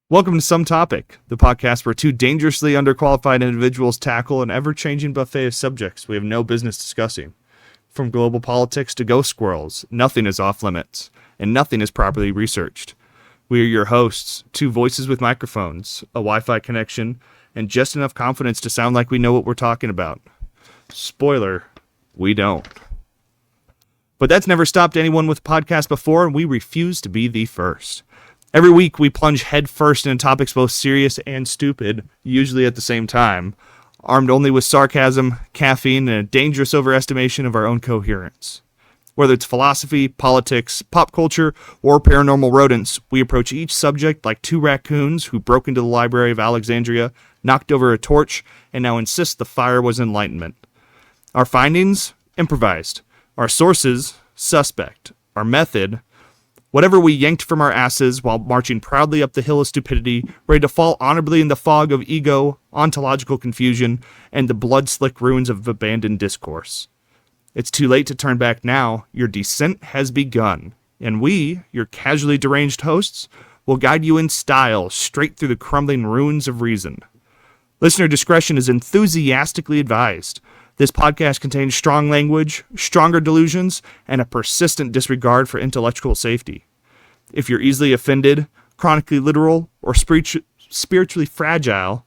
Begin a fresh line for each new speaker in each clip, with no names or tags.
Welcome to Some Topic, the podcast where two dangerously underqualified individuals tackle an ever-changing buffet of subjects we have no business discussing. From global politics to ghost squirrels, nothing is off limits, and nothing is properly researched. We are your hosts, two voices with microphones, a Wi-Fi connection, and just enough confidence to sound like we know what we're talking about. Spoiler, we don't. But that's never stopped anyone with a podcast before, and we refuse to be the first. Every week, we plunge headfirst into topics both serious and stupid, usually at the same time, armed only with sarcasm, caffeine, and a dangerous overestimation of our own coherence. Whether it's philosophy, politics, pop culture, or paranormal rodents, we approach each subject like two raccoons who broke into the Library of Alexandria, knocked over a torch, and now insist the fire was enlightenment. Our findings? Improvised. Our sources? Suspect. Our method? Whatever we yanked from our asses while marching proudly up the hill of stupidity, ready to fall honorably in the fog of ego, ontological confusion, and the blood-slick ruins of abandoned discourse. It's too late to turn back now. Your descent has begun. And we, your casually deranged hosts, will guide you in style straight through the crumbling ruins of reason. Listener discretion is enthusiastically advised. This podcast contains strong language, stronger delusions, and a persistent disregard for intellectual safety. If you're easily offended, chronically literal, or spiritually fragile,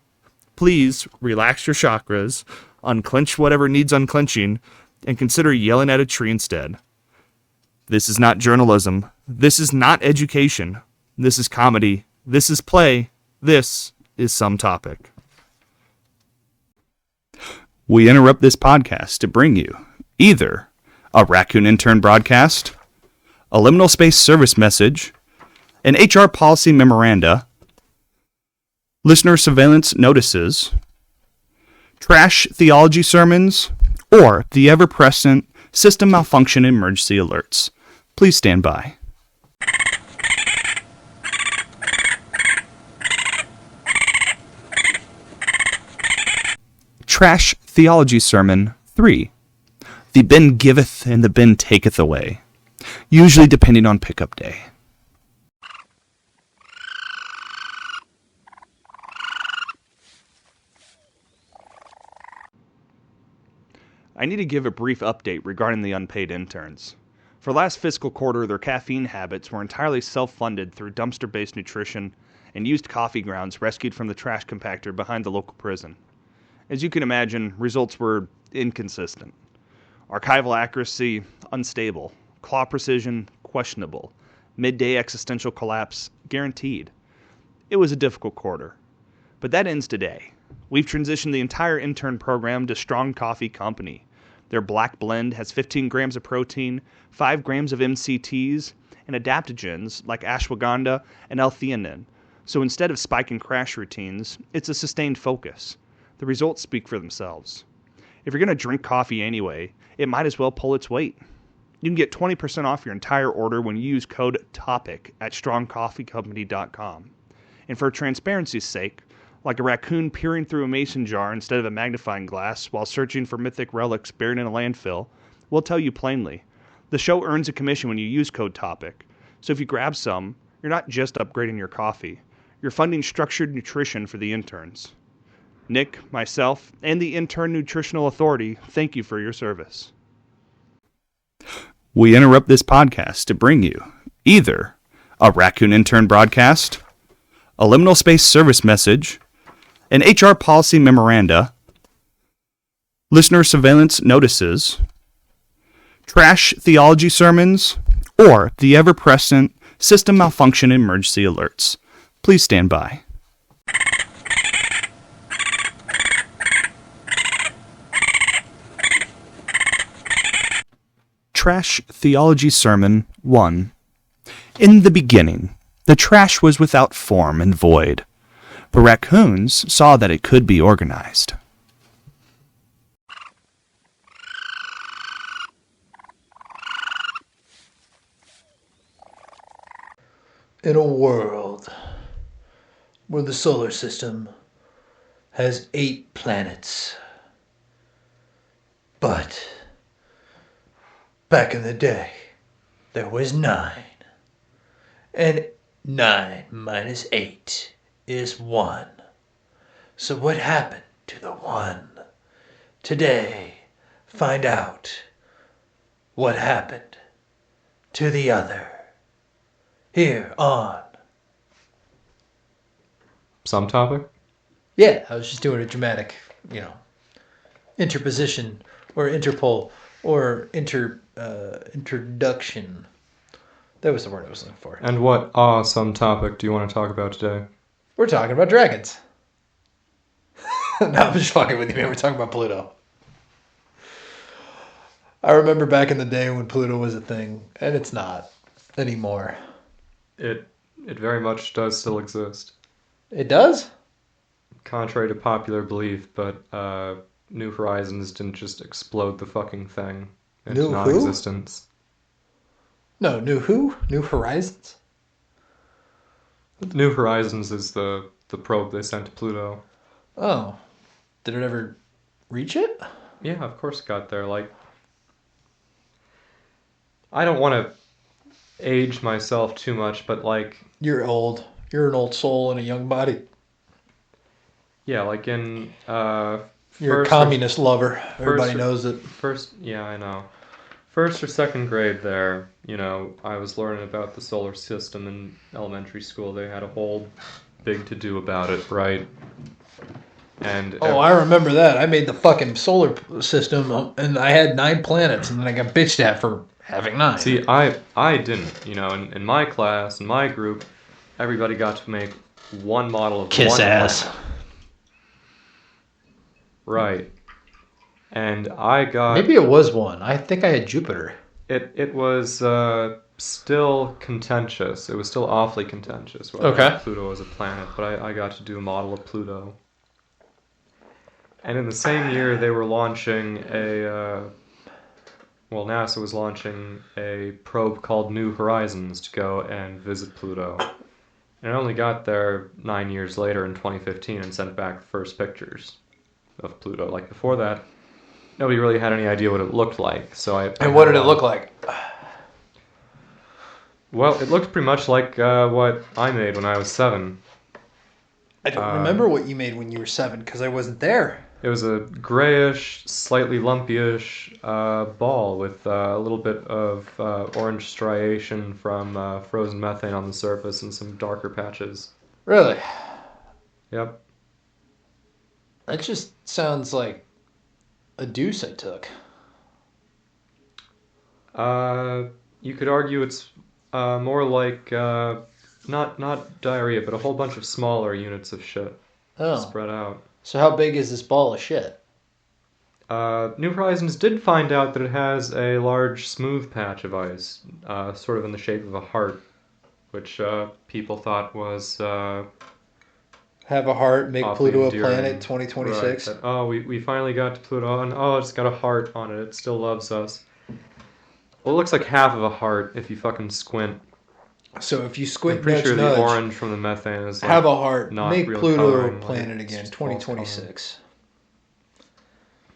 please relax your chakras, unclench whatever needs unclenching, and consider yelling at a tree instead. This is not journalism. This is not education. This is comedy. This is play. This is Some Topic. We interrupt this podcast to bring you either a Raccoon Intern broadcast, a liminal space service message, an HR policy memoranda, listener surveillance notices, trash theology sermons, or the ever-present system malfunction emergency alerts. Please stand by. Trash Theology Sermon 3. The bin giveth and the bin taketh away, usually depending on pickup day. I need to give a brief update regarding the unpaid interns. For last fiscal quarter, their caffeine habits were entirely self-funded through dumpster-based nutrition and used coffee grounds rescued from the trash compactor behind the local prison. As you can imagine, results were inconsistent. Archival accuracy, unstable. Claw precision, questionable. Midday existential collapse, guaranteed. It was a difficult quarter. But that ends today. We've transitioned the entire intern program to Strong Coffee Company. Their black blend has 15 grams of protein, 5 grams of MCTs, and adaptogens like ashwagandha and L-theanine. So instead of spike and crash routines, it's a sustained focus. The results speak for themselves. If you're going to drink coffee anyway, it might as well pull its weight. You can get 20% off your entire order when you use code TOPIC at strongcoffeecompany.com. And for transparency's sake, like a raccoon peering through a mason jar instead of a magnifying glass while searching for mythic relics buried in a landfill, we'll tell you plainly. The show earns a commission when you use code TOPIC. So if you grab some, you're not just upgrading your coffee. You're funding structured nutrition for the interns. Nick, myself, and the Intern Nutritional Authority thank you for your service. We interrupt this podcast to bring you either a Raccoon Intern broadcast, a liminal space service message, an HR policy memoranda, listener surveillance notices, trash theology sermons, or the ever-present system malfunction emergency alerts. Please stand by. Trash Theology Sermon 1. In the beginning, the trash was without form and void, but raccoons saw that it could be organized.
In a world where the solar system has 8 planets, but back in the day, there was 9. And 9 minus 8 is one. So what happened to the one? Today, find out what happened to the other. Here on.
Some topic?
Yeah, I was just doing a dramatic, interposition or interpol or introduction. That was the word I was looking for.
And what some topic do you want to talk about today?
We're talking about dragons. No, I'm just fucking with you, man. We're talking about Pluto. I remember back in the day when Pluto was a thing, and it's not anymore.
It very much does still exist.
It does?
Contrary to popular belief, but New Horizons didn't just explode the fucking thing into
New who?
non-existence.
No, New who? New Horizons?
New Horizons is the probe they sent to Pluto.
Oh. Did it ever reach it?
Yeah, of course it got there. Like, I don't want to age myself too much, but like...
You're old. You're an old soul in a young body.
Yeah, like in...
You're a communist lover. Everybody knows it.
Yeah, I know. First or second grade there, I was learning about the solar system in elementary school. They had a whole big to-do about it, right? And
I remember that. I made the fucking solar system, and I had 9 planets, and then I got bitched at for having 9.
See, I didn't. In my class, in my group, everybody got to make one model of
Kiss
one
ass.
planet. Right. And I got...
Maybe it was one. I think I had Jupiter.
It was still contentious. It was still awfully contentious whether Pluto was a planet, but I got to do a model of Pluto. And in the same year, they were launching NASA was launching a probe called New Horizons to go and visit Pluto. And it only got there 9 years later in 2015 and sent back the first pictures of Pluto. Like, before that, nobody really had any idea what it looked like.
And what did it look like?
Well, it looked pretty much like what I made when I was 7.
I don't remember what you made when you were 7, because I wasn't there.
It was a grayish, slightly lumpy-ish ball with a little bit of orange striation from frozen methane on the surface and some darker patches.
Really?
Yep.
That just sounds like a deuce I took.
You could argue it's more like not diarrhea, but a whole bunch of smaller units of shit spread out.
So how big is this ball of shit?
New Horizons did find out that it has a large smooth patch of ice, sort of in the shape of a heart, which people thought was...
Have a heart, make Pluto a
endearing.
planet 2026.
Right, we finally got to Pluto, and it's got a heart on it. It still loves us. Well, it looks like half of a heart if you fucking squint.
So if you squint,
I'm pretty sure
nudge,
the orange from the methane is like
have a heart,
not
make
real
Pluto
coloring,
a planet
like,
again,
it's
2026.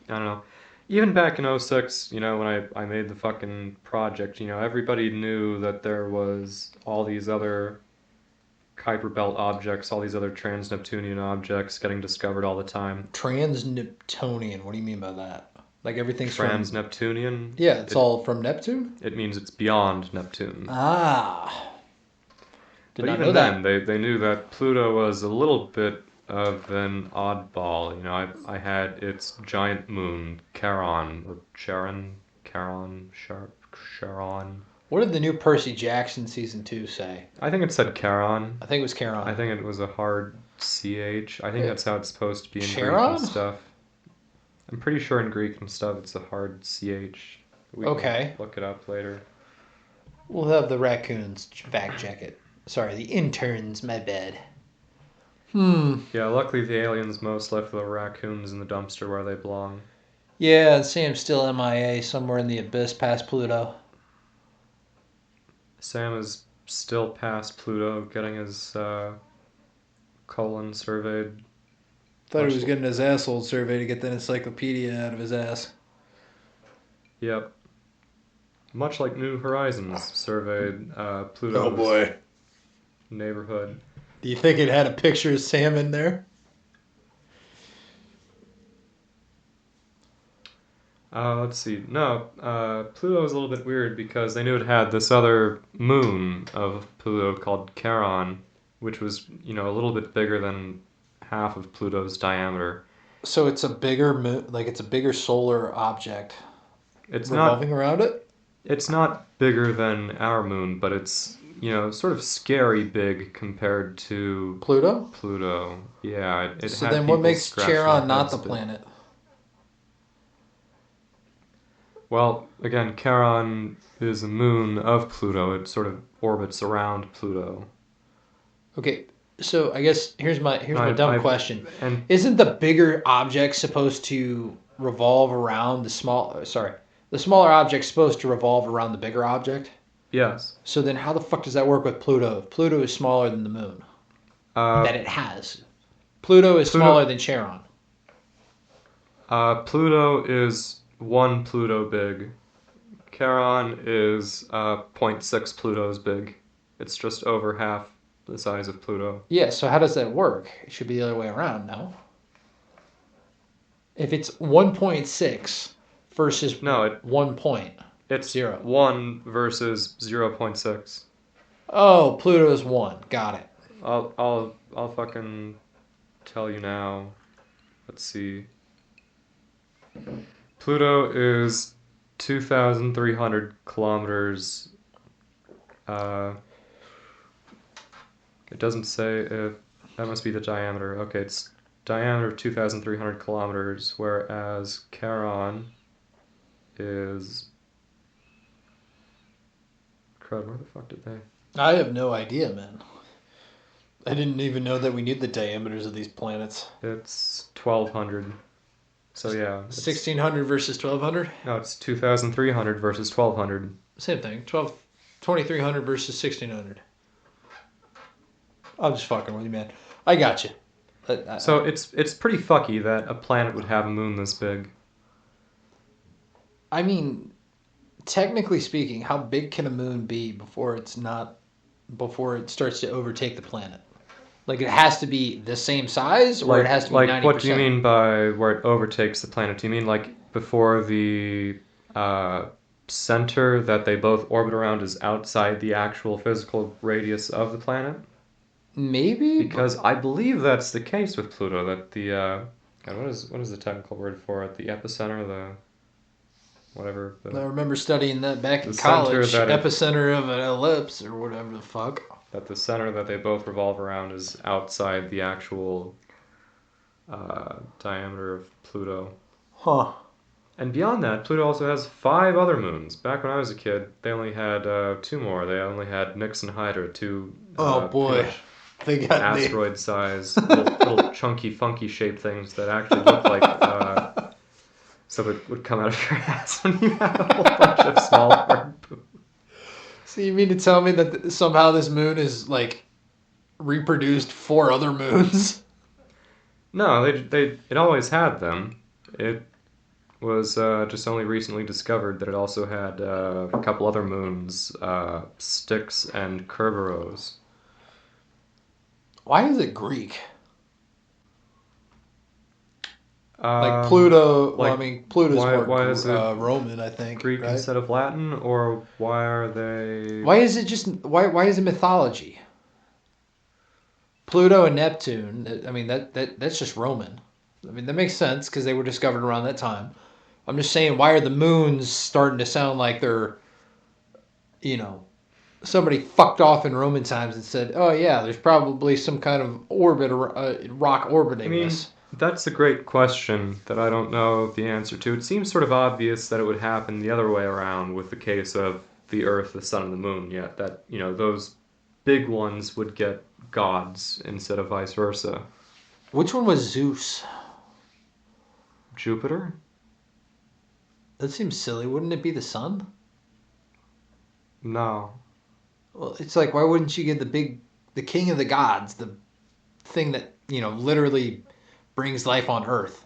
I don't know. Even back in 06, when I made the fucking project, everybody knew that there was all these other Kuiper Belt objects, all these other trans-Neptunian objects getting discovered all the time.
Trans-Neptunian, what do you mean by that? Like everything's
Trans-Neptunian?
Yeah, it's all from Neptune?
It means it's beyond Neptune.
Ah.
But even then, they knew that Pluto was a little bit of an oddball. I had its giant moon, Charon, or Charon.
What did the new Percy Jackson season 2 say?
I think it said Charon.
I think it was Charon.
I think it was a hard CH. I think that's how it's supposed to be in
Charon?
Greek and stuff. I'm pretty sure in Greek and stuff it's a hard CH. We can look it up later.
We'll have the raccoons fact check it. Sorry, the interns, my bad.
Yeah, luckily the aliens most left the raccoons in the dumpster where they belong.
Yeah, Sam's still MIA somewhere in the abyss past Pluto.
Sam is still past Pluto, getting his colon surveyed.
Thought he was getting his asshole surveyed to get that encyclopedia out of his ass.
Yep. Much like New Horizons surveyed Pluto's neighborhood.
Do you think it had a picture of Sam in there?
Let's see. No, Pluto was a little bit weird because they knew it had this other moon of Pluto called Charon, which was, a little bit bigger than half of Pluto's diameter.
So it's a bigger moon, like it's a bigger solar object
It's
revolving around it?
It's not bigger than our moon, but it's, sort of scary big compared to
Pluto?
Pluto. Yeah, it
So
had
then what
people
makes
scratching
Charon
their
not
heads
the
a bit.
planet?
Well, again, Charon is a moon of Pluto. It sort of orbits around Pluto.
Okay, so I guess here's my dumb question.
And
Isn't the bigger object supposed to revolve around the smaller object's supposed to revolve around the bigger object?
yes,
So then how the fuck does that work with Pluto? If Pluto is smaller than the moon that it has. Pluto is smaller than Charon.
Pluto is 1 Pluto big. Charon is 0.6 Plutos big. It's just over half the size of Pluto.
Yeah, so how does that work? It should be the other way around, no? If it's 1.6 versus 1 point.
It's
0.
1 versus 0.6.
Oh, Pluto is 1. Got it.
I'll fucking tell you now. Let's see. Pluto is 2,300 kilometers. It doesn't say if that must be the diameter. Okay, it's diameter of 2,300 kilometers, whereas Charon is. Crud, where the fuck did they?
I have no idea, man. I didn't even know that we knew the diameters of these planets.
It's 1,200. So yeah.
1,600 versus 1,200?
No, it's 2,300 versus 1,200.
Same thing. 2,300 versus 1,600. I'm just fucking with you, man. I got you.
So it's pretty fucky that a planet would have a moon this big.
I mean, technically speaking, how big can a moon be before it starts to overtake the planet? Like, it has to be the same size, or it has to be 90%?
What do you mean by where it overtakes the planet? Do you mean like before the center that they both orbit around is outside the actual physical radius of the planet?
Maybe?
Because I believe that's the case with Pluto, that the God, what is the technical word for it? The epicenter, whatever.
I remember studying that back in
the
college.
center that
Epicenter of an ellipse, or whatever the fuck.
That the center that they both revolve around is outside the actual diameter of Pluto.
Huh.
And beyond that, Pluto also has 5 other moons. Back when I was a kid, they only had 2 more. They only had Nix and Hydra, 2
Oh boy. They got
asteroid size, little chunky, funky shaped things that actually look like stuff that would come out of your ass when you had a whole bunch of small hard poop.
So you mean to tell me that somehow this moon is like reproduced 4 other moons?
No, it always had them. It was just only recently discovered that it also had a couple other moons, Styx and Kerberos.
Why is it Greek? Like
Pluto.
Pluto's
why is it
Roman, I think.
Greek
right?
instead of Latin, or why are they?
Why is it just why is it mythology? Pluto and Neptune. I mean that's just Roman. I mean that makes sense because they were discovered around that time. I'm just saying, why are the moons starting to sound like they're, somebody fucked off in Roman times and said, oh yeah, there's probably some kind of orbit, rock orbiting this.
That's a great question that I don't know the answer to. It seems sort of obvious that it would happen the other way around with the case of the Earth, the Sun, and the Moon, yet that, those big ones would get gods instead of vice versa.
Which one was Zeus?
Jupiter?
That seems silly. Wouldn't it be the sun?
No.
Well, it's like, why wouldn't you get the king of the gods, the thing that, literally brings life on Earth?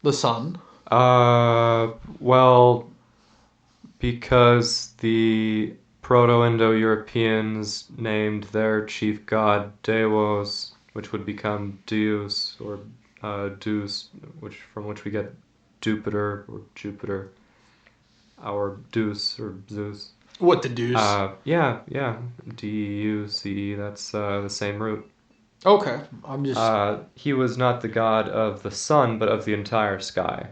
The sun?
Well, because the Proto-Indo-Europeans named their chief god Deus, which would become Deus, or Deus, from which we get Jupiter or Jupiter, our Deus or Zeus.
What the deuce?
Yeah, D-U-C-E, that's the same root.
Okay, I'm just...
He was not the god of the sun, but of the entire sky.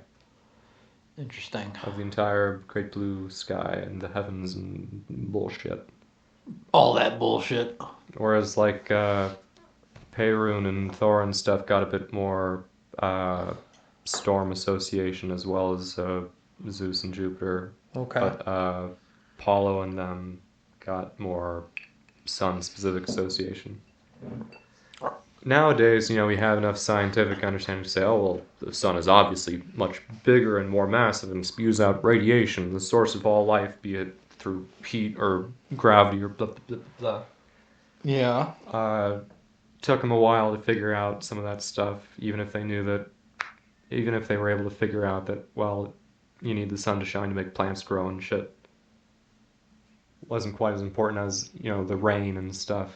Interesting.
Of the entire great blue sky and the heavens and bullshit.
All that bullshit.
Whereas, like, Perun and Thor and stuff got a bit more storm association as well as Zeus and Jupiter.
Okay.
But Apollo and them got more sun-specific association. Nowadays, we have enough scientific understanding to say, oh, well, the sun is obviously much bigger and more massive and spews out radiation, the source of all life, be it through heat or gravity or blah, blah, blah, blah.
Yeah.
Took them a while to figure out some of that stuff, even if they were able to figure out that, well, you need the sun to shine to make plants grow and shit. Wasn't quite as important as, the rain and stuff.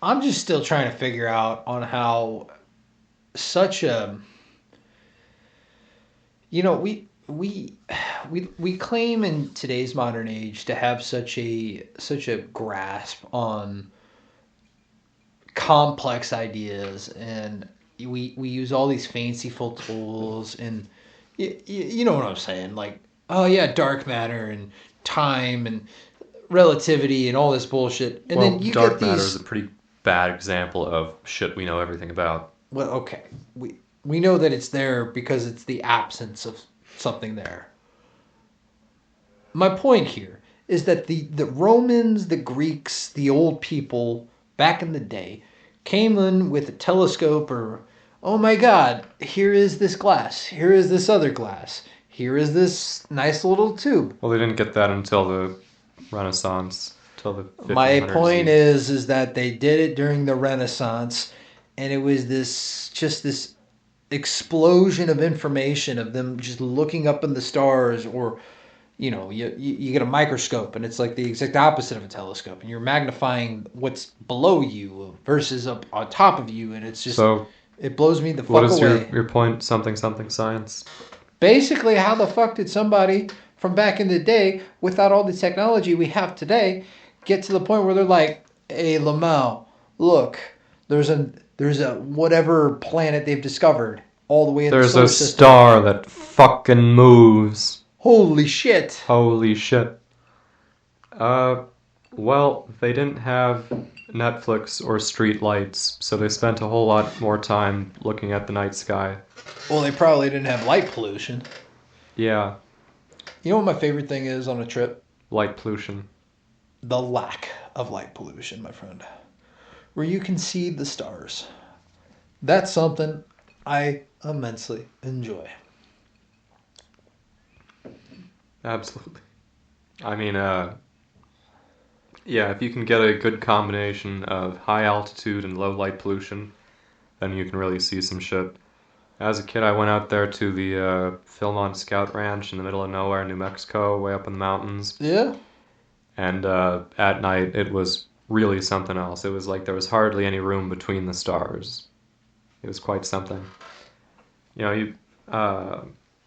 I'm just still trying to figure out on how such a... we claim in today's modern age to have such a grasp on complex ideas, and we use all these fanciful tools, and you know what I'm saying, like, oh yeah, dark matter and time and relativity and all this bullshit, and then you
dark
get these...
matter is a pretty bad example of shit we know everything about.
Well, okay, we know that it's there because it's the absence of something there. My point here is that the Romans, the Greeks, the old people back in the day came in with a telescope, or, oh my god, here is this glass, here is this other glass, here is this nice little tube.
Well, they didn't get that until the Renaissance, till the 1500s.
My point is that they did it during the Renaissance, and it was this explosion of information of them just looking up in the stars, or you get a microscope and it's like the exact opposite of a telescope, and you're magnifying what's below you versus up on top of you, and it's just, it blows me the fuck away.
What is your point? Something science?
Basically, how the fuck did somebody from back in the day, without all the technology we have today, get to the point where they're like, hey, Lamau, look, there's a whatever planet they've discovered all the way in the solar system.
There's a star that fucking moves.
Holy shit.
Holy shit. Well, they didn't have Netflix or street lights, so they spent a whole lot more time looking at the night sky.
Well, they probably didn't have light pollution.
Yeah.
You know what my favorite thing is on a trip?
Light pollution.
The lack of light pollution, my friend. Where you can see the stars. That's something I immensely enjoy.
Absolutely. I mean, yeah, if you can get a good combination of high altitude and low light pollution, then you can really see some shit. As a kid, I went out there to the Philmont Scout Ranch in the middle of nowhere, New Mexico, way up in the mountains.
Yeah.
And at night, it was really something else. It was like there was hardly any room between the stars. It was quite something. Now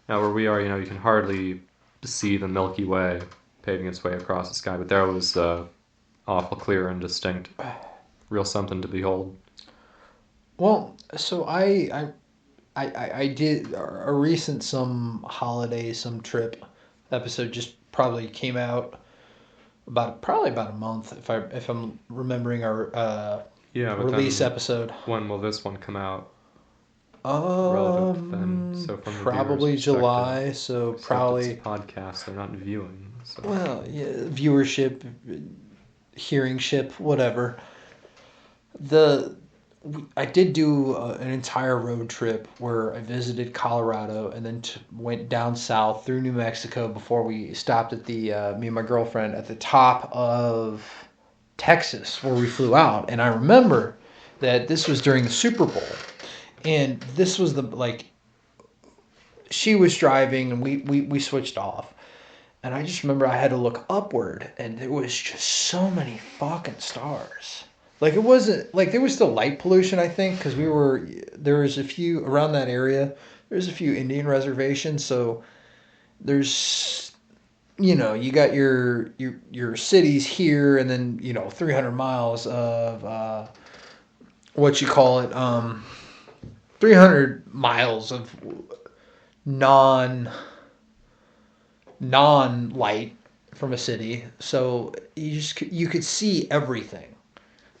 where we are, you can hardly see the Milky Way paving its way across the sky, but there was awful clear and distinct. Real something to behold.
Well, so I did a recent some trip episode, just probably came out about a month, if I'm remembering our release episode.
When will this one come out?
So probably July. So probably
it's a podcast. They're not viewing. So.
Well, yeah, viewership, hearingship, whatever. I did do an entire road trip where I visited Colorado and then went down south through New Mexico before we stopped at me and my girlfriend at the top of Texas where we flew out. And I remember that this was during the Super Bowl. And this was she was driving, and we switched off. And I just remember I had to look upward, and there was just so many fucking stars. Like, it wasn't, like, there was still light pollution, I think, because there was a few, around that area, there's a few Indian reservations, so there's, you got your cities here, and then, 300 miles of, 300 miles of non-light from a city, so you could see everything,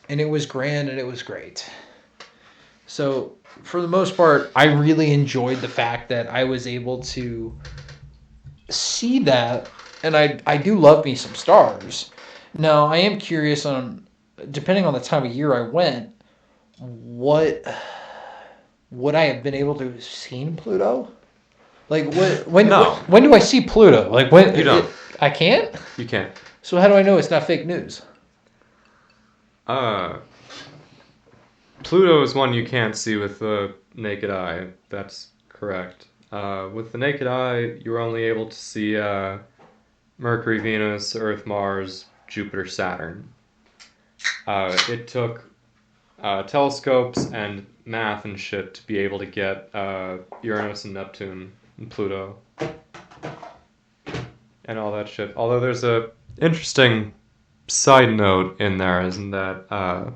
and it was grand and it was great. So for the most part, I really enjoyed the fact that I was able to see that, and I do love me some stars. Now I am curious on, depending on the time of year I went, what would I have been able to have seen Pluto? Like, when do I see Pluto? Like, when?
You don't.
I can't?
You can't.
So how do I know it's not fake news?
Pluto is one you can't see with the naked eye. That's correct. With the naked eye, you're only able to see Mercury, Venus, Earth, Mars, Jupiter, Saturn. It took telescopes and math and shit to be able to get Uranus and Neptune and Pluto and all that shit. Although there's a interesting side note in there, isn't that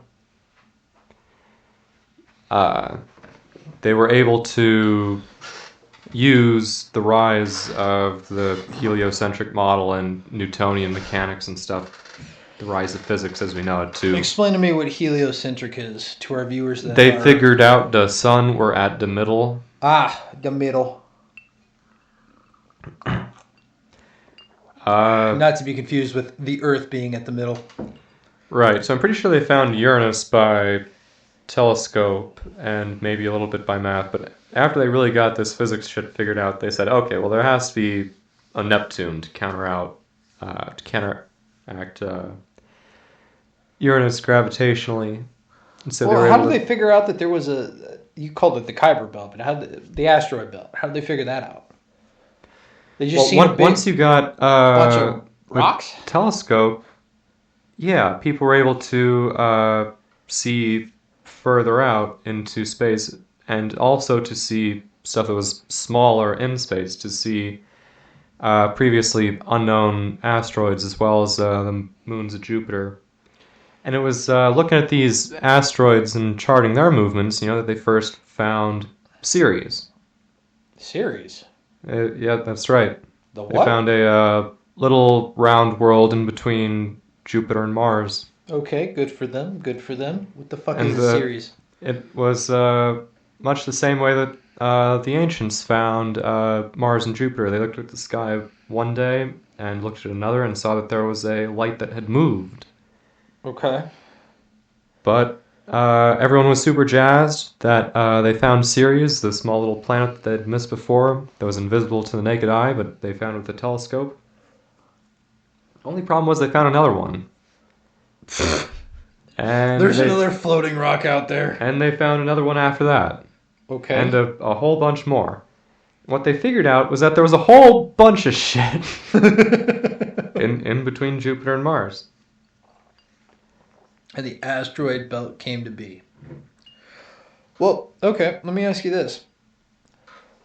they were able to use the rise of the heliocentric model and Newtonian mechanics and stuff, the rise of physics as we know it, to
Explain to me what heliocentric is to our viewers.
They figured out the sun were at the middle.
The middle. Not to be confused with the Earth being at the middle.
Right, so I'm pretty sure they found Uranus by telescope and maybe a little bit by math, but after they really got this physics shit figured out, they said, okay, well, there has to be a Neptune to counteract Uranus gravitationally. And so
how did they figure out that there was you called it the Kuiper Belt, but the asteroid belt, how did they figure that out? They just
once you got
bunch of rocks?
Telescope, yeah, people were able to see further out into space, and also to see stuff that was smaller in space, to see previously unknown asteroids as well as the moons of Jupiter. And it was looking at these asteroids and charting their movements, that they first found Ceres.
Ceres?
Yeah, that's right.
The what?
They found a little round world in between Jupiter and Mars.
Okay, good for them. Good for them. What the fuck is a Ceres?
It was much the same way that the ancients found Mars and Jupiter. They looked at the sky one day and looked at another and saw that there was a light that had moved.
Okay.
But everyone was super jazzed that they found Ceres, the small little planet that they'd missed before, that was invisible to the naked eye, but they found it with a telescope. The only problem was they found another one. And
there's another floating rock out there.
And they found another one after that.
Okay.
And a whole bunch more. What they figured out was that there was a whole bunch of shit in between Jupiter and Mars.
And the asteroid belt came to be. Well, okay, let me ask you this.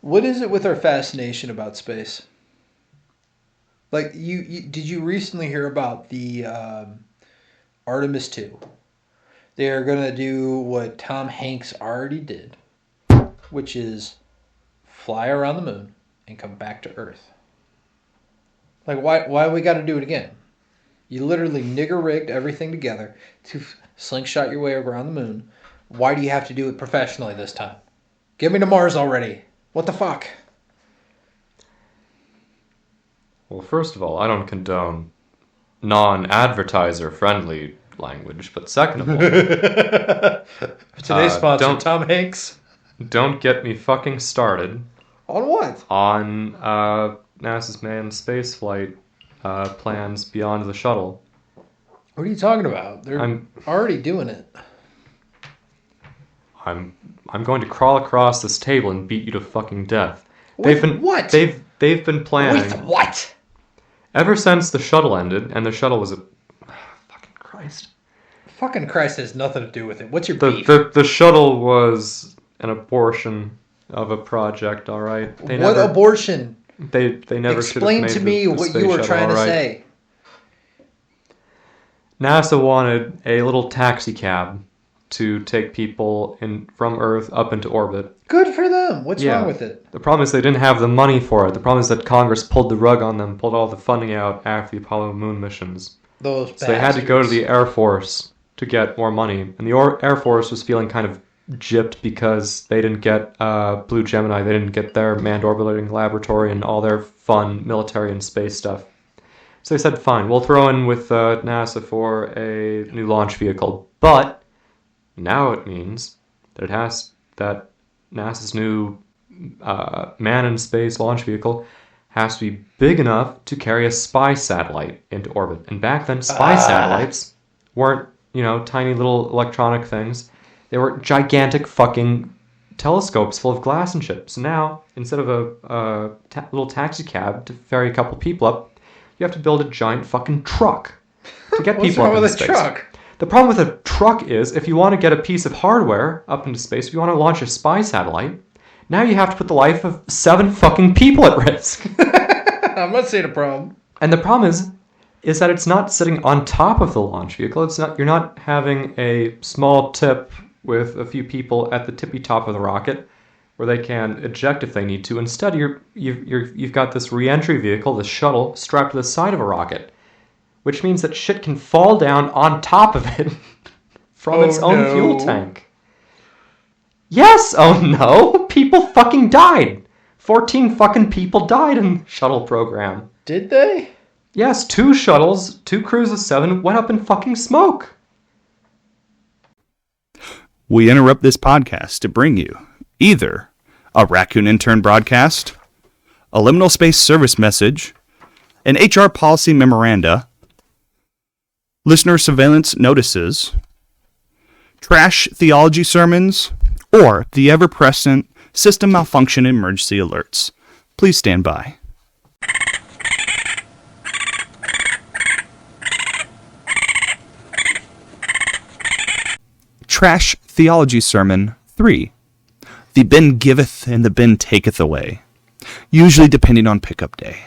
What is it with our fascination about space? Like, did you recently hear about the Artemis 2? They're going to do what Tom Hanks already did, which is fly around the moon and come back to Earth. Like, why we got to do it again? You literally nigger-rigged everything together to slingshot your way around the moon. Why do you have to do it professionally this time? Get me to Mars already. What the fuck?
Well, first of all, I don't condone non-advertiser-friendly language, but second of all...
Today's sponsor, Tom Hanks.
Don't get me fucking started.
On what?
On NASA's manned spaceflight plans beyond the shuttle.
What are you talking about? They're already doing it.
I'm going to crawl across this table and beat you to fucking death.
What?
They've been planning
With what?
ever since the shuttle ended, and the shuttle was a fucking Christ.
Fucking Christ has nothing to do with it. What's your beef?
The shuttle was an abortion of a project. All right.
What abortion?
They never should have
Explain
made
to me
the
what
space
you were
shuttle,
trying to
all right?
say.
NASA wanted a little taxi cab to take people from Earth up into orbit.
Good for them. What's wrong with it?
The problem is they didn't have the money for it. The problem is that Congress pulled the rug on them, pulled all the funding out after the Apollo moon missions.
Those bastards.
So they had to go to the Air Force to get more money. And the Air Force was feeling kind of gypped because they didn't get Blue Gemini. They didn't get their manned orbiting laboratory and all their fun military and space stuff. So they said, fine, we'll throw in with NASA for a new launch vehicle. But now it means that NASA's new man in space launch vehicle has to be big enough to carry a spy satellite into orbit. And back then, spy satellites weren't, tiny little electronic things. They were gigantic fucking telescopes full of glass and shit. So now, instead of a little taxi cab to ferry a couple people up, you have to build a giant fucking truck to get people up into space. What's wrong with a truck? The problem with a truck is, if you want to get a piece of hardware up into space, if you want to launch a spy satellite, now you have to put the life of 7 fucking people at risk.
I'm not saying a problem.
And the problem is that it's not sitting on top of the launch vehicle. You're not having a small tip with a few people at the tippy top of the rocket where they can eject if they need to. Instead, you've got this re-entry vehicle, this shuttle, strapped to the side of a rocket, which means that shit can fall down on top of it from its own fuel tank. Yes! Oh no! People fucking died! 14 fucking people died in the shuttle program.
Did they?
Yes, 2 shuttles, 2 crews of 7 went up in fucking smoke.
We interrupt this podcast to bring you either a Raccoon Intern broadcast, a liminal space service message, an HR policy memoranda, listener surveillance notices, trash theology sermons, or the ever-present system malfunction emergency alerts. Please stand by. Trash Theology Sermon 3. The bin giveth and the bin taketh away, usually depending on pickup day.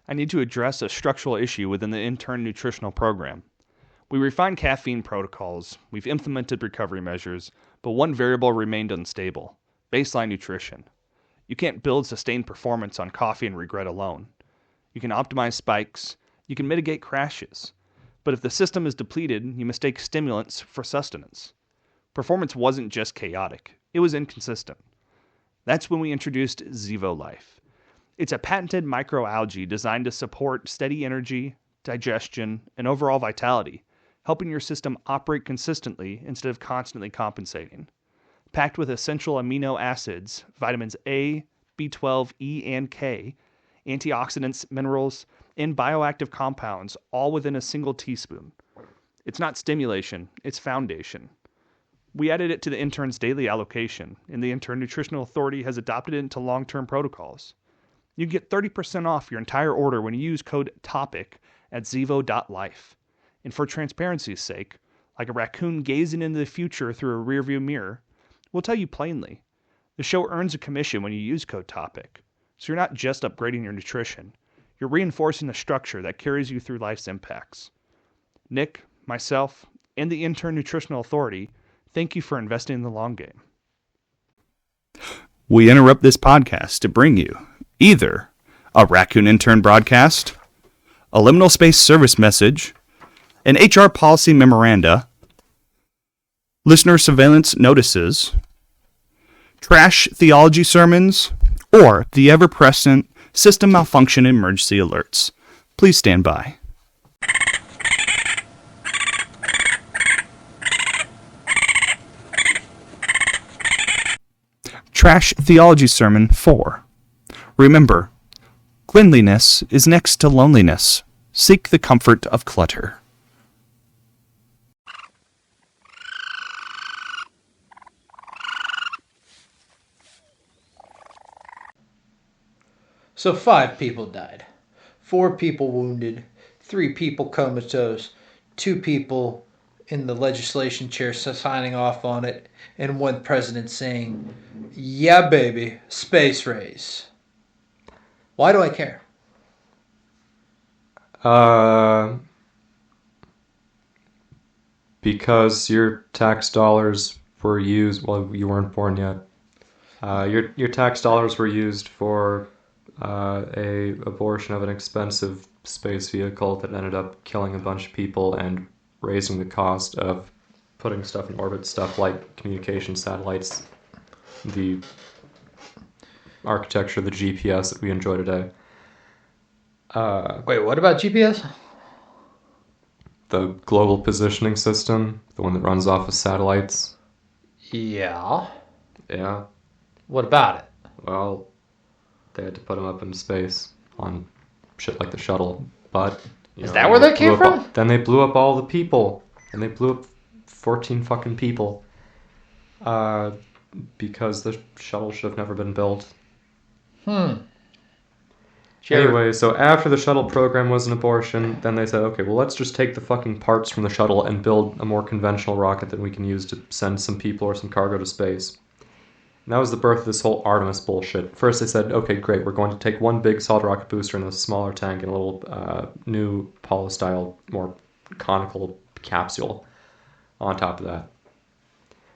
I need to address a structural issue within the intern nutritional program. We refined caffeine protocols, we've implemented recovery measures, but one variable remained unstable: baseline nutrition. You can't build sustained performance on coffee and regret alone. You can optimize spikes, you can mitigate crashes, but if the system is depleted, you mistake stimulants for sustenance. Performance wasn't just chaotic, it was inconsistent. That's when we introduced Zevolife. It's a patented microalgae designed to support steady energy, digestion, and overall vitality, helping your system operate consistently instead of constantly compensating. Packed with essential amino acids, vitamins A, B12, E, and K, antioxidants, minerals, and bioactive compounds, all within a single teaspoon. It's not stimulation, it's foundation. We added it to the intern's daily allocation, and the Intern Nutritional Authority has adopted it into long-term protocols. You get 30% off your entire order when you use code TOPIC at zevo.life. And for transparency's sake, like a raccoon gazing into the future through a rearview mirror, we'll tell you plainly, the show earns a commission when you use code TOPIC. So you're not just upgrading your nutrition, you're reinforcing the structure that carries you through life's impacts. Nick, myself, and the Intern Nutritional Authority thank you for investing in the long game. We interrupt this podcast to bring you either a Raccoon Intern broadcast, a liminal space service message, an HR policy memoranda, listener surveillance notices, trash theology sermons, or the ever-present system malfunction emergency alerts. Please stand by. Trash Theology Sermon 4. Remember, cleanliness is next to loneliness. Seek the comfort of clutter.
So 5 people died. 4 people wounded. 3 people comatose. 2 people in the legislation chair signing off on it. And 1 president saying, yeah, baby, space race. Why do I care?
Because your tax dollars were used. Well, you weren't born yet. Your tax dollars were used for a abortion of an expensive space vehicle that ended up killing a bunch of people and raising the cost of putting stuff in orbit, stuff like communication satellites, the architecture, the GPS that we enjoy today.
Wait, what about GPS?
The global positioning system, the one that runs off of satellites.
Yeah.
Yeah.
What about it?
Well, they had to put them up into space on shit like the shuttle. But
Is that where that came from?
Then they blew up all the people, and they blew up 14 fucking people. Because the shuttle should have never been built. Anyway, so after the shuttle program was an abortion, then they said, okay, well, let's just take the fucking parts from the shuttle and build a more conventional rocket that we can use to send some people or some cargo to space. And that was the birth of this whole Artemis bullshit. First they said, okay, great, we're going to take one big solid rocket booster and a smaller tank and a little new Apollo-style, more conical capsule on top of that.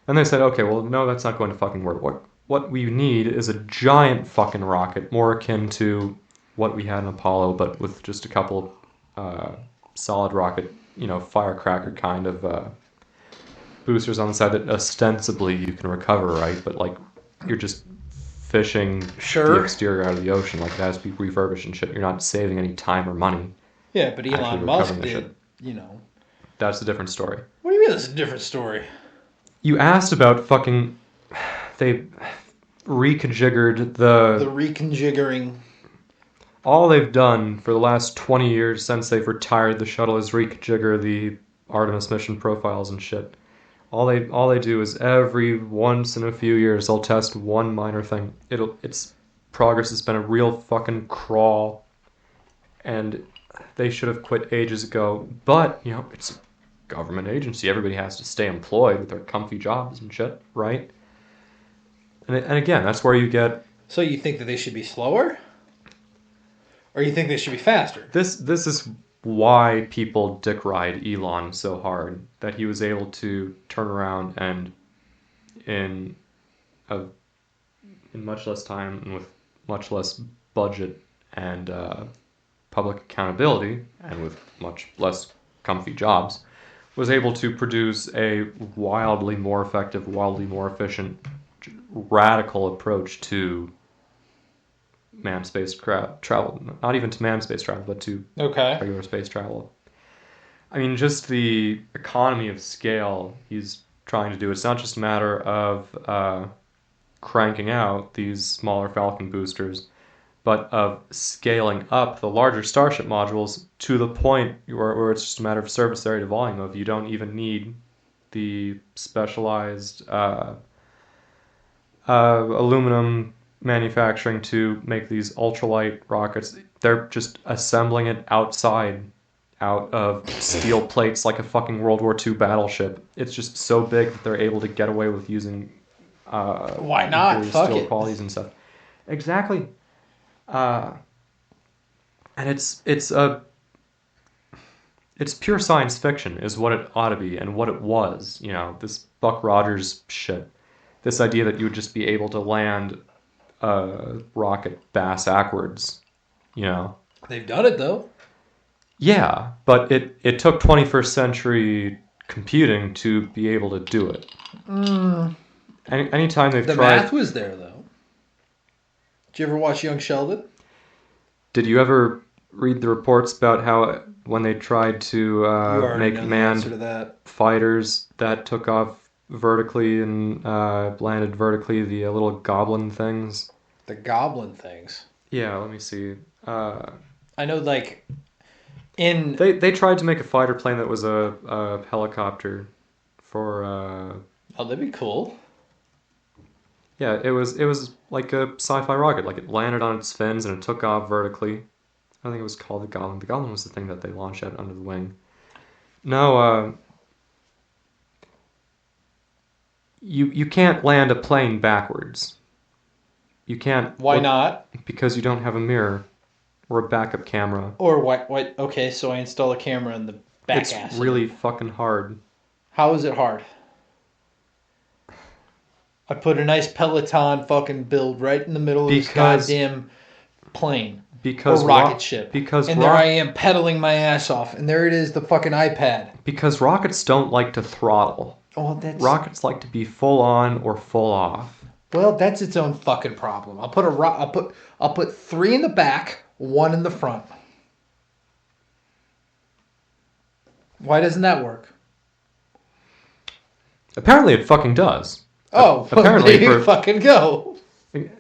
And they said, okay, well, no, that's not going to fucking work. What we need is a giant fucking rocket, more akin to what we had in Apollo, but with just a couple solid rocket, firecracker kind of boosters on the side that ostensibly you can recover, right? But like you're just fishing the exterior out of the ocean, like it has to be refurbished and shit. You're not saving any time or money.
Yeah, but Elon Musk did,
That's a different story.
What do you mean that's a different story?
You asked about fucking... They reconfigured
The reconfiguring.
All they've done for the last 20 years since they've retired the shuttle is reconfigure the Artemis mission profiles and shit. All they do is every once in a few years they'll test one minor thing. Its progress has been a real fucking crawl, and they should have quit ages ago. But it's a government agency. Everybody has to stay employed with their comfy jobs and shit, right? And again, that's where you get.
So you think that they should be slower? Or you think they should be faster?
This is why people dick ride Elon so hard, that he was able to turn around and in much less time and with much less budget and public accountability and with much less comfy jobs, was able to produce a wildly more effective, wildly more efficient, radical approach to manned space travel. Not even to manned space travel, but to regular space travel. I mean, just the economy of scale he's trying to do. It's not just a matter of cranking out these smaller Falcon boosters, but of scaling up the larger Starship modules to the point where it's just a matter of surface area to volume of you don't even need the specialized aluminum manufacturing to make these ultralight rockets. They're just assembling it outside out of steel plates like a fucking World War II battleship. It's just so big that they're able to get away with using
why not? Fuck
steel
it.
qualities and stuff. Exactly. And it's pure science fiction is what it ought to be and what it was. This Buck Rogers shit. This idea that you would just be able to land a rocket backwards,
They've done it, though.
Yeah, but it took 21st century computing to be able to do it. Anytime they've tried...
The math was there, though. Did you ever watch Young Sheldon?
Did you ever read the reports about how when they tried to make manned fighters that took off vertically and landed vertically, the little goblin things?
The goblin things?
Yeah, let me see.
I know, like...
They tried to make a fighter plane that was a helicopter for...
Oh, that'd be cool.
Yeah, it was like a sci-fi rocket. Like it landed on its fins and it took off vertically. I think it was called the Goblin. The Goblin was the thing that they launched out under the wing. No, you can't land a plane backwards. You can't.
Why not?
Because you don't have a mirror or a backup camera.
Or what? Okay, so I install a camera in the back
It's
ass.
really fucking hard.
How is it hard? I put a nice Peloton fucking build right in the middle of this goddamn plane. Or rocket ship. And there I am pedaling my ass off. And there it is, the fucking iPad.
Because rockets don't like to throttle.
Oh, that's...
Rockets like to be full on or full off.
Well, that's its own fucking problem. I'll put 3 in the back, 1 in the front. Why doesn't that work?
Apparently it fucking does.
Oh,
apparently
there you fucking go.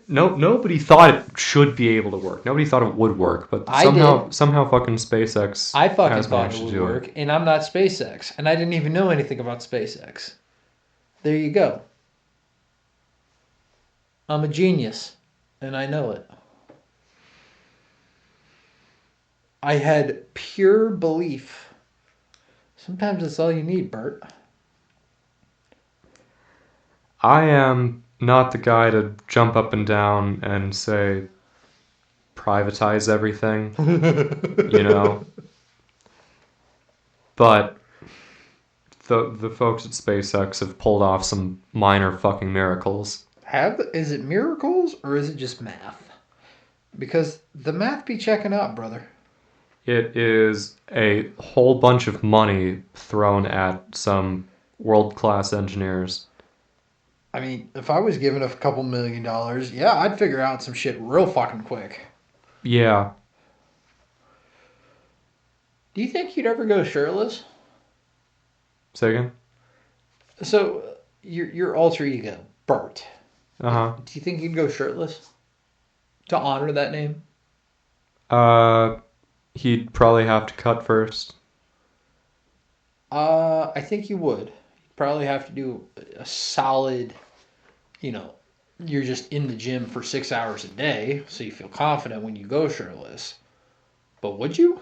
Nobody thought it should be able to work. Nobody thought it would work, but somehow fucking SpaceX
I fucking
has
thought
managed
it
to
would
do
work, and I'm not SpaceX, and I didn't even know anything about SpaceX. There you go. I'm a genius, and I know it. I had pure belief. Sometimes that's all you need, Bert.
I am not the guy to jump up and down and say, privatize everything, you know? But the folks at SpaceX have pulled off some minor fucking miracles.
Is it miracles or is it just math? Because the math be checking out, brother.
It is a whole bunch of money thrown at some world-class engineers.
I mean, if I was given a couple $1 million, yeah, I'd figure out some shit real fucking quick.
Yeah.
Do you think you'd ever go shirtless?
Say again?
So, your alter ego, Bert.
Uh-huh.
Do you think you'd go shirtless? To honor that name?
He'd probably have to cut first.
I think you would. You'd probably have to do a solid, you're just in the gym for 6 hours a day, so you feel confident when you go shirtless. But would you?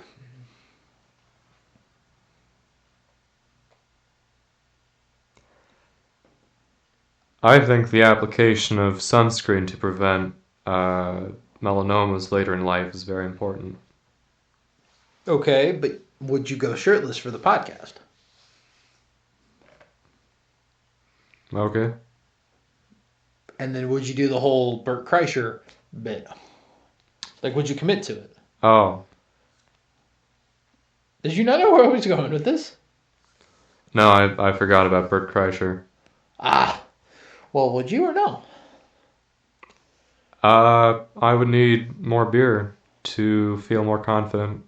I think the application of sunscreen to prevent melanomas later in life is very important.
Okay, but would you go shirtless for the podcast?
Okay.
And then would you do the whole Bert Kreischer bit? Like, would you commit to it?
Oh.
Did you not know where I was going with this?
No, I forgot about Bert Kreischer.
Well, would you or no?
I would need more beer to feel more confident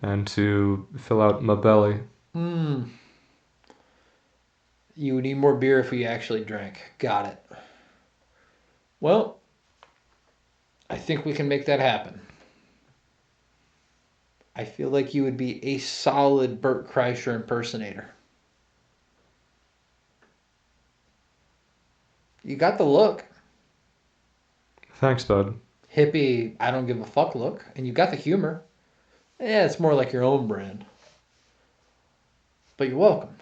and to fill out my belly.
You would need more beer if we actually drank. Got it. Well, I think we can make that happen. I feel like you would be a solid Bert Kreischer impersonator. You got the look.
Thanks, bud.
Hippie, I don't give a fuck look. And you got the humor. Yeah, it's more like your own brand. But you're welcome.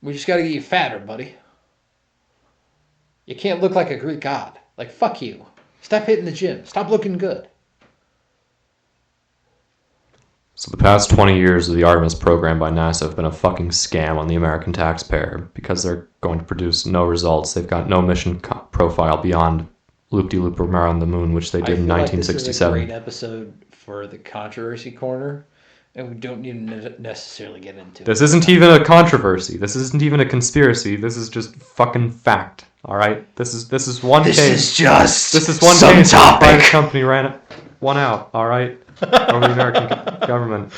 We just gotta get you fatter, buddy. You can't look like a Greek god. Like, fuck you. Stop hitting the gym. Stop looking good.
So the past 20 years of the Artemis program by NASA have been a fucking scam on the American taxpayer because they're going to produce no results. They've got no mission profile beyond loop-de-loop around the moon, which they did in 1967.
This is a great episode for the controversy corner, and we don't need to necessarily get into it.
This isn't even a controversy. This isn't even a conspiracy. This is just fucking fact. All right. This is one case.
This is just
this is one
some
case.
topic.
The private company ran one out. All right. Over the American government.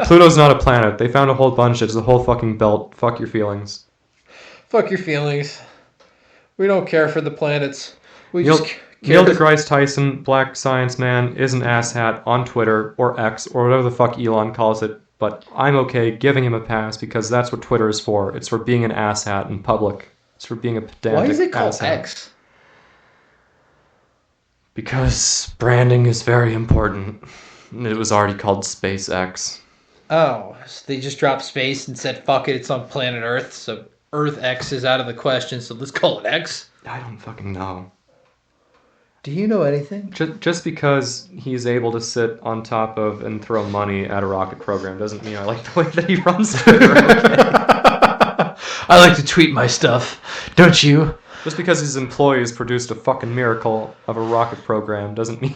Pluto's not a planet. They found a whole bunch. It's a whole fucking belt. Fuck your feelings.
Fuck your feelings. We don't care for the planets.
Neil deGrasse Tyson, black science man, is an asshat on Twitter or X or whatever the fuck Elon calls it. But I'm okay giving him a pass because that's what Twitter is for. It's for being an asshat in public. It's for being a pedantic
Why is it called
asshole.
X?
Because branding is very important. It was already called SpaceX.
Oh, so they just dropped space and said, fuck it, it's on planet Earth, so Earth X is out of the question, so let's call it X?
I don't fucking know.
Do you know anything?
Just because he's able to sit on top of and throw money at a rocket program doesn't mean I like the way that he runs Twitter.
I like to tweet my stuff, don't you?
Just because his employees produced a fucking miracle of a rocket program doesn't mean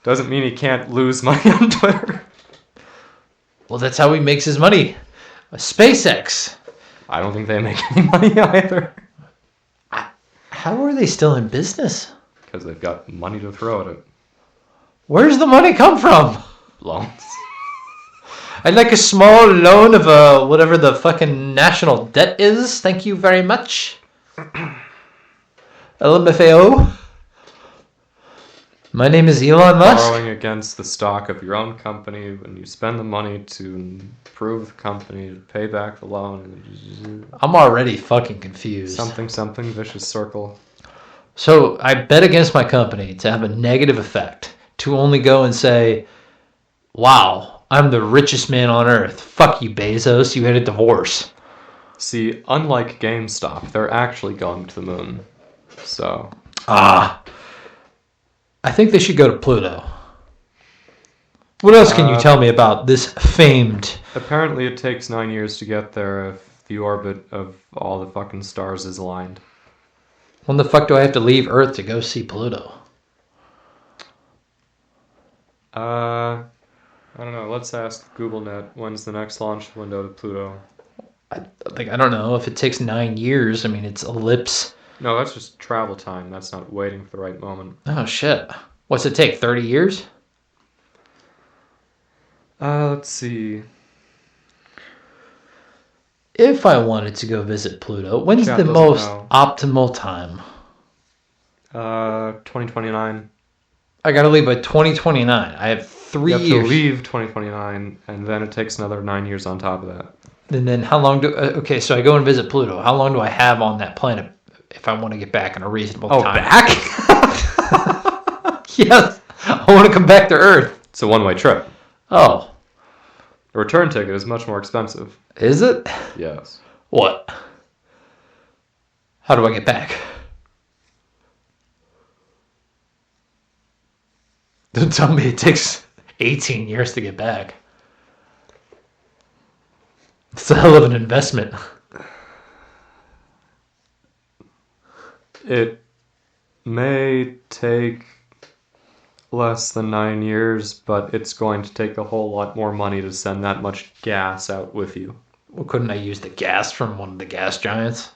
he can't lose money on Twitter.
Well, that's how he makes his money. SpaceX.
I don't think they make any money either.
How are they still in business?
Because they've got money to throw at it.
Where's the money come from?
Loans.
I'd like a small loan of whatever the fucking national debt is. Thank you very much. LMFAO. My name is Elon Musk.
Borrowing against the stock of your own company when you spend the money to improve the company, to pay back the loan.
I'm already fucking confused.
Something, vicious circle.
So I bet against my company to have a negative effect. To only go and say, wow, I'm the richest man on earth. Fuck you, Bezos. You had a divorce.
See, unlike GameStop, they're actually going to the moon. So.
I think they should go to Pluto. What else can you tell me about this famed...
Apparently it takes 9 years to get there if the orbit of all the fucking stars is aligned.
When the fuck do I have to leave Earth to go see Pluto?
I don't know. Let's ask GoogleNet when's the next launch window to Pluto.
I don't know. If it takes 9 years, I mean, it's ellipse.
No, that's just travel time. That's not waiting for the right moment.
Oh, shit. What's it take, 30 years?
Let's see.
If I wanted to go visit Pluto, when's
Chat
the
doesn't
most
know.
optimal time?
2029.
I gotta leave by 2029. I have 3
You have
years.
to leave 2029, and then it takes another 9 years on top of that.
And then how long do... okay, so I go and visit Pluto. How long do I have on that planet if I want to get back in a reasonable time?
Back?
Yes. I want to come back to Earth.
It's a one-way trip.
Oh.
A return ticket is much more expensive.
Is it?
Yes.
What? How do I get back? Don't tell me it takes 18 years to get back. It's a hell of an investment.
It may take less than 9 years, but it's going to take a whole lot more money to send that much gas out with you.
Well, couldn't I use the gas from one of the gas giants?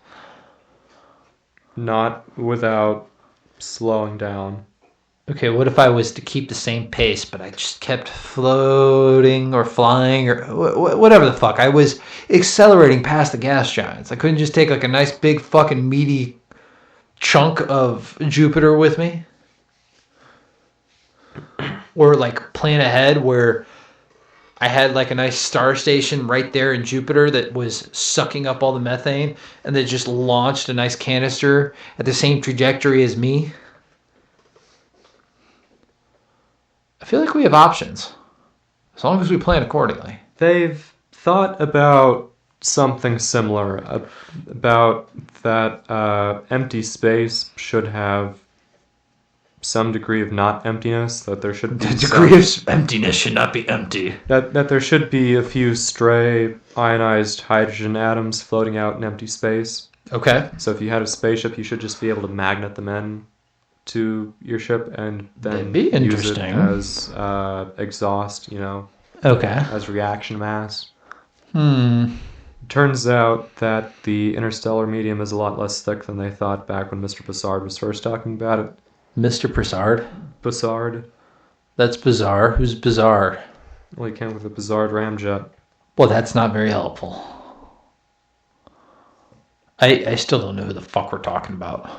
Not without slowing down.
Okay, what if I was to keep the same pace, but I just kept floating or flying or whatever the fuck? I was accelerating past the gas giants. I couldn't just take like a nice big fucking meaty chunk of Jupiter with me? Or like plan ahead where I had like a nice star station right there in Jupiter that was sucking up all the methane and then just launched a nice canister at the same trajectory as me? I feel like we have options, as long as we plan accordingly.
They've thought about something similar, about that empty space should have some degree of not emptiness, that there should be
The degree of emptiness should not be empty.
that there should be a few stray ionized hydrogen atoms floating out in empty space.
Okay.
So if you had a spaceship, you should just be able to magnet them in to your ship and then
That'd be
use it
interesting.
as exhaust,
Okay.
as reaction mass.
Hmm.
Turns out that the interstellar medium is a lot less thick than they thought back when Mr. Bussard was first talking about it.
Mr. Broussard?
Bussard?
That's bizarre. Who's bizarre?
Well, he came with a Bussard ramjet.
Well, that's not very helpful. I still don't know who the fuck we're talking about.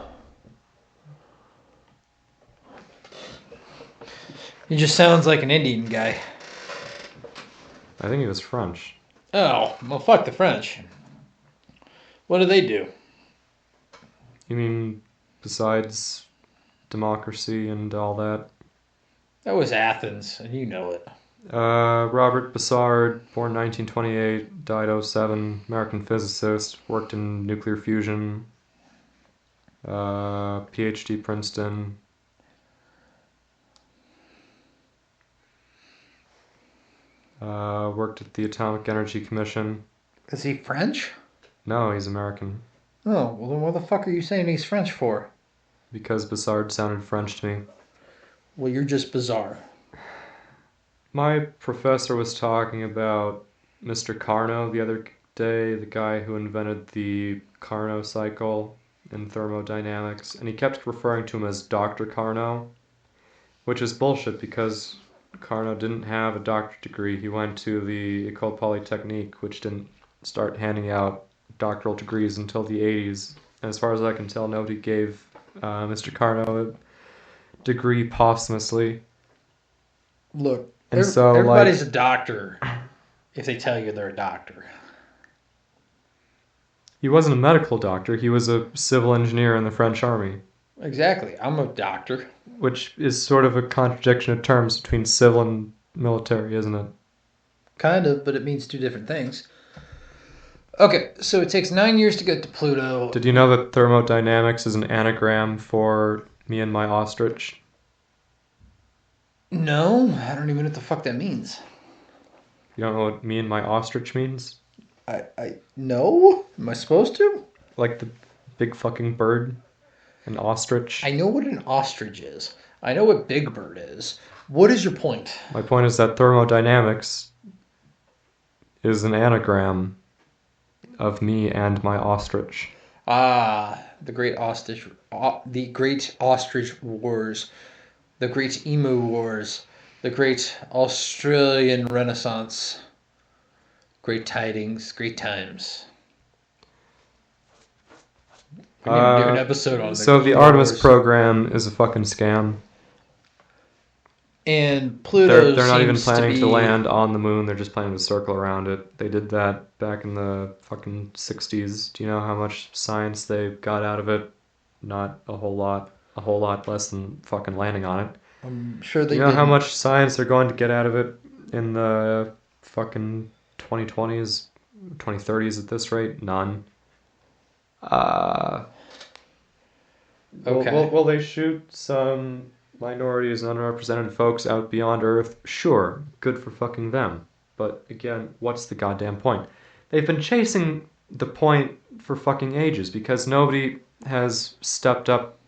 He just sounds like an Indian guy.
I think he was French.
Oh, well, fuck the French. What do they do?
You mean besides democracy and all that?
That was Athens, and you know it.
Robert Bassard, born 1928, died 07, American physicist, worked in nuclear fusion, PhD Princeton. Worked at the Atomic Energy Commission.
Is he French?
No, he's American.
Oh, well then what the fuck are you saying he's French for?
Because Bassard sounded French to me.
Well, you're just bizarre.
My professor was talking about Mr. Carnot the other day, the guy who invented the Carnot cycle in thermodynamics, and he kept referring to him as Dr. Carnot, which is bullshit because Carnot didn't have a doctorate degree. He went to the École Polytechnique, which didn't start handing out doctoral degrees until the 80s. And as far as I can tell, nobody gave Mr. Carnot a degree posthumously.
Look,
And so,
everybody's a doctor if they tell you they're a doctor.
He wasn't a medical doctor. He was a civil engineer in the French army.
Exactly. I'm a doctor.
Which is sort of a contradiction of terms between civil and military, isn't it?
Kind of, but it means two different things. Okay, so it takes 9 years to get to Pluto.
Did you know that thermodynamics is an anagram for me and my ostrich?
No, I don't even know what the fuck that means.
You don't know what me and my ostrich means?
No? Am I supposed to?
Like the big fucking bird? An ostrich?
I know what an ostrich is. I know what Big Bird is. What is your point?
My point is that thermodynamics is an anagram of me and my ostrich.
Ah, the great ostrich wars, the great emu wars, the great Australian Renaissance, great tidings, great times. We're gonna do an episode on
So the
Star
Artemis
Wars.
program is a fucking scam.
And Pluto
They're not even
seems
planning
to
to
be...
land on the moon. They're just planning to circle around it. They did that back in the fucking 60s. Do you know how much science they got out of it? Not a whole lot. A whole lot less than fucking landing on it.
I'm sure they
Do you know how
didn't.
much science they're going to get out of it in the fucking 2020s, 2030s at this rate? None.
Okay.
Will they shoot some minorities and unrepresented folks out beyond Earth? Sure, good for fucking them. But again, what's the goddamn point? They've been chasing the point for fucking ages because nobody has stepped up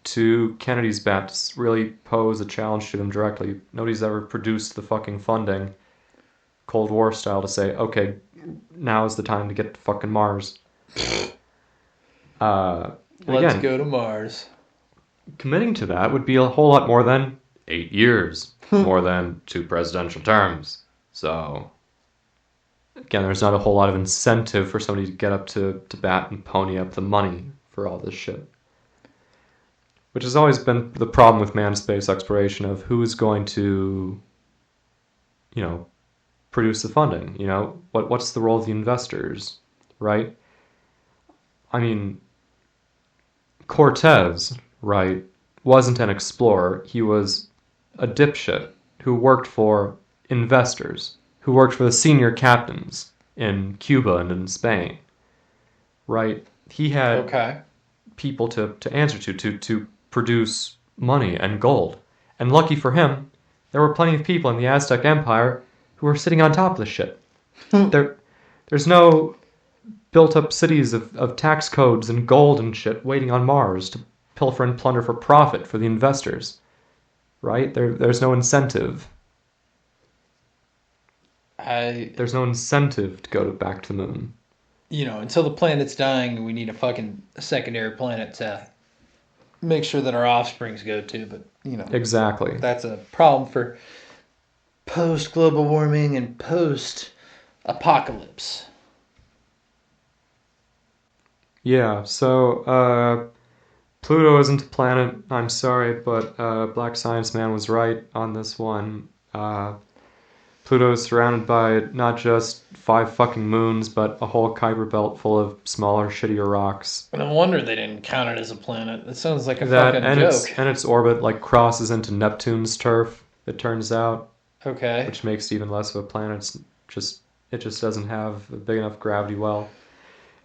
to Kennedy's bat to really pose a challenge to them directly. Nobody's ever produced the fucking funding, Cold War style, to say, okay, now's the time to get to fucking Mars.
Let's go to Mars.
Committing to that would be a whole lot more than 8 years, more than 2 presidential terms. So, again, there's not a whole lot of incentive for somebody to get up to bat and pony up the money for all this shit. Which has always been the problem with manned space exploration of who is going to, produce the funding. What's the role of the investors, right? I mean, Cortez, right, wasn't an explorer. He was a dipshit who worked for investors, who worked for the senior captains in Cuba and in Spain, right? He had people to answer to produce money and gold. And lucky for him, there were plenty of people in the Aztec Empire who were sitting on top of the shit. There's no built-up cities of tax codes and gold and shit waiting on Mars to pilfer and plunder for profit for the investors. Right? There's no incentive. There's no incentive to go back to the moon.
Until the planet's dying, we need a fucking secondary planet to make sure that our offsprings go to. But,
Exactly.
That's a problem for post-global warming and post-apocalypse.
Yeah, so Pluto isn't a planet. I'm sorry, but Black Science Man was right on this one. Pluto is surrounded by not just 5 fucking moons, but a whole Kuiper Belt full of smaller, shittier rocks.
No wonder they didn't count it as a planet. That sounds like a
That
fucking
and
joke.
its orbit like crosses into Neptune's turf. It turns out,
Okay.
which makes it even less of a planet. It just doesn't have a big enough gravity well.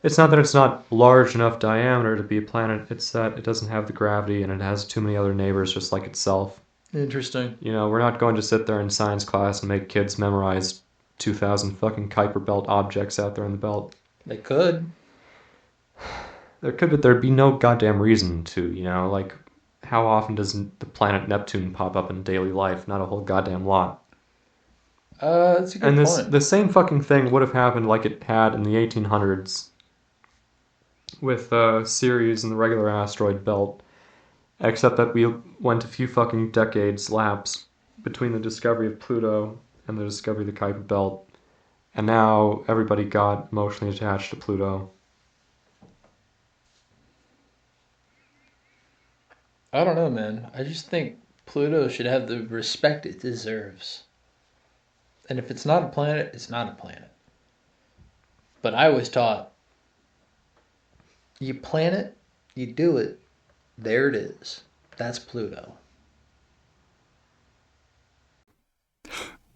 It's not that it's not large enough diameter to be a planet. It's that it doesn't have the gravity and it has too many other neighbors just like itself.
Interesting.
You know, we're not going to sit there in science class and make kids memorize 2,000 fucking Kuiper Belt objects out there in the belt.
They could.
There could, but there'd be no goddamn reason to, you know, like, how often does the planet Neptune pop up in daily life? Not a whole goddamn lot.
That's a good point.
The same fucking thing would have happened like it had in the 1800s with Ceres and the regular asteroid belt, except that we went a few fucking decades lapse between the discovery of Pluto and the discovery of the Kuiper Belt, and now everybody got emotionally attached to Pluto.
I don't know, man. I just think Pluto should have the respect it deserves. And if it's not a planet, it's not a planet. But I was taught, you plan it, you do it, there it is. That's Pluto.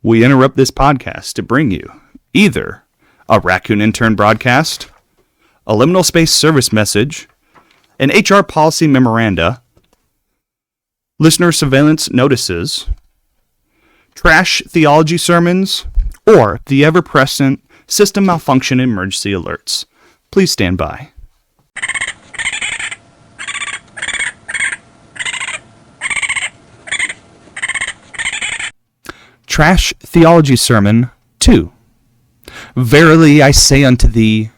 We interrupt this podcast to bring you either a Raccoon Intern broadcast, a liminal space service message, an HR policy memoranda, listener surveillance notices, trash theology sermons, or the ever-present system malfunction emergency alerts. Please stand by. Trash Theology Sermon 2. Verily I say unto thee,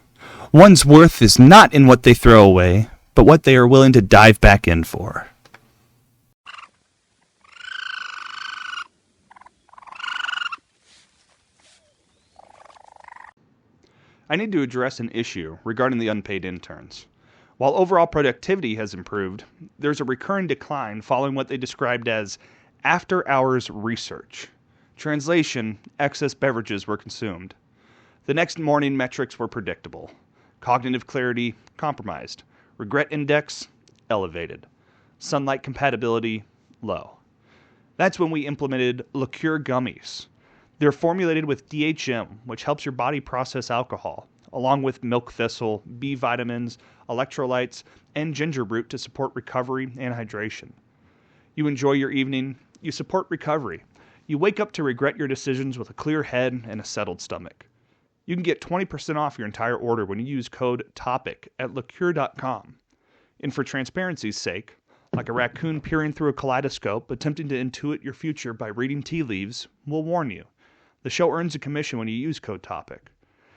one's worth is not in what they throw away, but what they are willing to dive back in for. I need to address an issue regarding the unpaid interns. While overall productivity has improved, there's a recurring decline following what they described as after-hours research. Translation, excess beverages were consumed. The next morning metrics were predictable. Cognitive clarity, compromised. Regret index, elevated. Sunlight compatibility, low. That's when we implemented liqueur gummies. They're formulated with DHM, which helps your body process alcohol, along with milk thistle, B vitamins, electrolytes, and ginger root to support recovery and hydration. You enjoy your evening, you support recovery. You wake up to regret your decisions with a clear head and a settled stomach. You can get 20% off your entire order when you use code TOPIC at liqueur.com. And for transparency's sake, like a raccoon peering through a kaleidoscope attempting to intuit your future by reading tea leaves, we'll warn you. The show earns a commission when you use code TOPIC.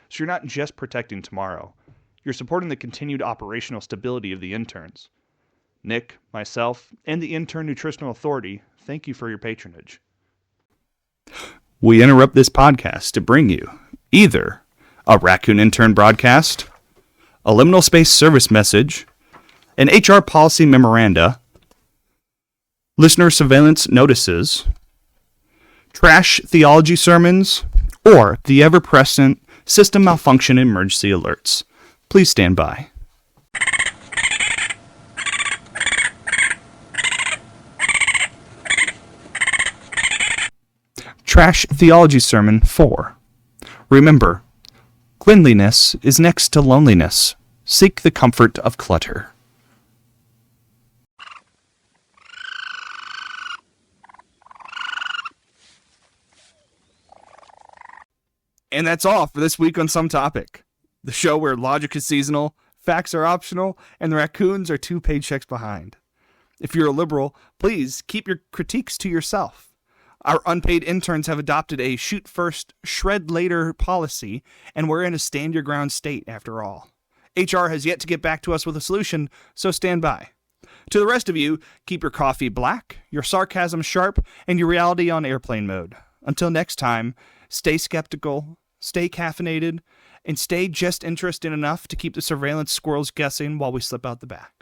So you're not just protecting tomorrow, you're supporting the continued operational stability of the interns. Nick, myself, and the Intern Nutritional Authority, thank you for your patronage. We interrupt this podcast to bring you either a Raccoon Intern broadcast, a liminal space service message, an HR policy memoranda, listener surveillance notices, trash theology sermons, or the ever-present system malfunction emergency alerts. Please stand by. Trash Theology Sermon 4. Remember, cleanliness is next to loneliness. Seek the comfort of clutter. And that's all for this week on Some Topic, the show where logic is seasonal, facts are optional, and the raccoons are 2 paychecks behind. If you're a liberal, please keep your critiques to yourself. Our unpaid interns have adopted a shoot first, shred later policy, and we're in a stand your ground state after all. HR has yet to get back to us with a solution, so stand by. To the rest of you, keep your coffee black, your sarcasm sharp, and your reality on airplane mode. Until next time, stay skeptical, stay caffeinated, and stay just interested enough to keep the surveillance squirrels guessing while we slip out the back.